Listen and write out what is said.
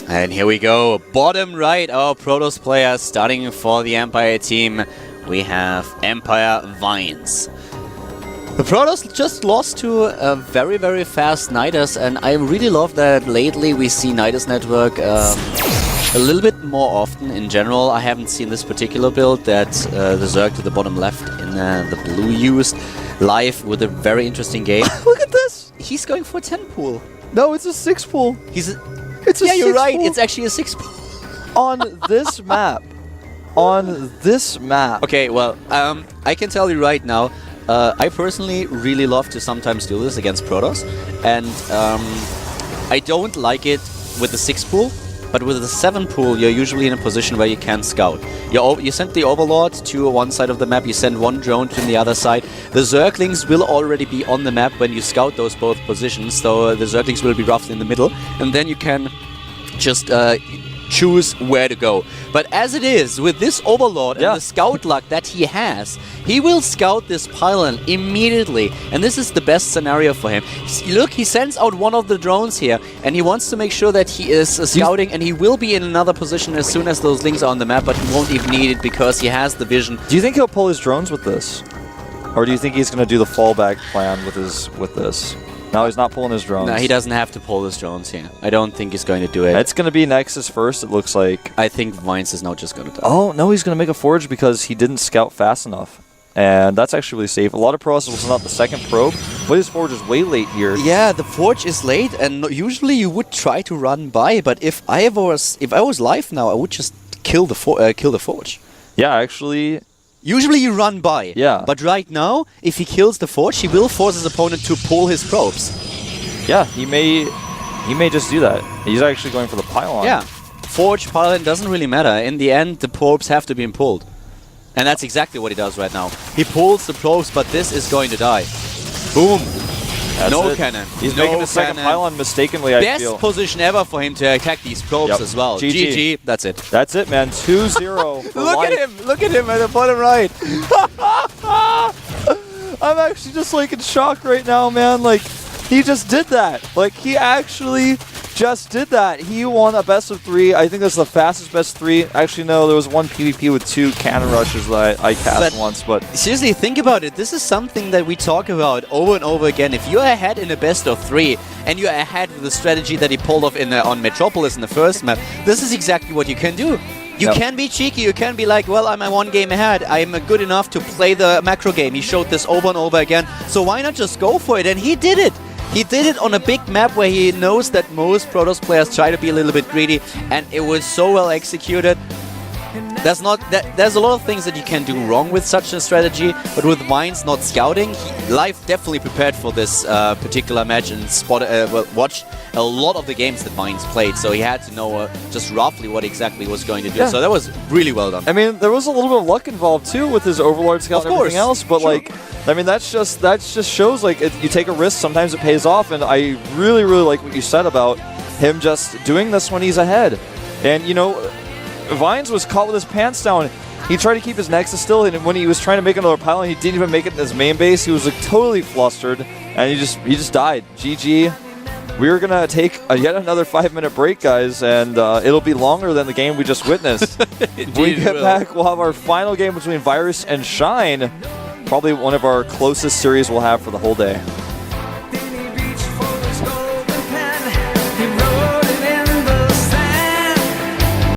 And here we go. Bottom right, our Protoss players starting for the Empire team. We have Empire Vines. The Protoss just lost to a very, very fast Nidus, and I really love that lately we see Nidus Network a little bit more often in general. I haven't seen this particular build that the Zerg to the bottom left in the blue used live with a very interesting game. Look at this! He's going for 10 pool. No, it's a 6 pool. It's yeah, you're right. It's actually a 6 pool. On this map. On this map. Okay, well, I can tell you right now, I personally really love to sometimes do this against Protoss, and I don't like it with the 6 pool, but with the 7 pool, you're usually in a position where you can scout. You send the Overlord to one side of the map, you send one drone to the other side. The Zerglings will already be on the map when you scout those both positions, so the Zerglings will be roughly in the middle, and then you can just choose where to go. But as it is, with this Overlord and the scout luck that he has, he will scout this pylon immediately. And this is the best scenario for him. Look, he sends out one of the drones here, and he wants to make sure that he is scouting, and he will be in another position as soon as those links are on the map, but he won't even need it because he has the vision. Do you think he'll pull his drones with this? Or do you think he's going to do the fallback plan with this? No, he's not pulling his drones. No, he doesn't have to pull his drones here. I don't think he's going to do it. It's going to be Nexus first, it looks like. I think Vines is now just going to die. Oh, no, he's going to make a Forge because he didn't scout fast enough. And that's actually really safe. A lot of pros will send out the second probe, but his Forge is way late here. Yeah, the Forge is late, and usually you would try to run by, but if I was live now, I would just kill the Forge. Yeah, actually... Usually you run by. Yeah. But right now, if he kills the Forge, he will force his opponent to pull his probes. Yeah, he may just do that. He's actually going for the pylon. Yeah. Forge, pylon, doesn't really matter. In the end, the probes have to be pulled. And that's exactly what he does right now. He pulls the probes, but this is going to die. Boom. That's no it. cannon. He's making the second pylon mistakenly, I feel. Best position ever for him to attack these probes as well. GG. That's it. That's it, man. 2-0 for Look at him. Look at him at the bottom right. I'm actually just like in shock right now, man. Like, he just did that. Like, he actually just did that. He won a best of 3. I think that's the fastest best 3. Actually, no, there was one PvP with 2 cannon rushes that I cast once, but... Seriously, think about it. This is something that we talk about over and over again. If you're ahead in a best of 3, and you're ahead with the strategy that he pulled off on Metropolis in the first map, this is exactly what you can do. You can be cheeky, you can be like, well, I'm 1 game ahead, I'm good enough to play the macro game. He showed this over and over again, so why not just go for it? And he did it! He did it on a big map where he knows that most Protoss players try to be a little bit greedy, and it was so well executed. There's a lot of things that you can do wrong with such a strategy, but with Vines not scouting, Live definitely prepared for this particular match and watched a lot of the games that Vines played, so he had to know just roughly what exactly he was going to do. So that was really well done. I mean, there was a little bit of luck involved too with his Overlord scout and everything else, but like, I mean, that just shows like you take a risk, sometimes it pays off, and I really, really like what you said about him just doing this when he's ahead. And you know, Vines was caught with his pants down. He tried to keep his Nexus still, and when he was trying to make another pylon, he didn't even make it in his main base. He was like totally flustered, and he just died. GG. We're gonna take yet another 5-minute break, guys, and it'll be longer than the game we just witnessed. When we get back, we'll have our final game between Virus and Shine. Probably one of our closest series we'll have for the whole day.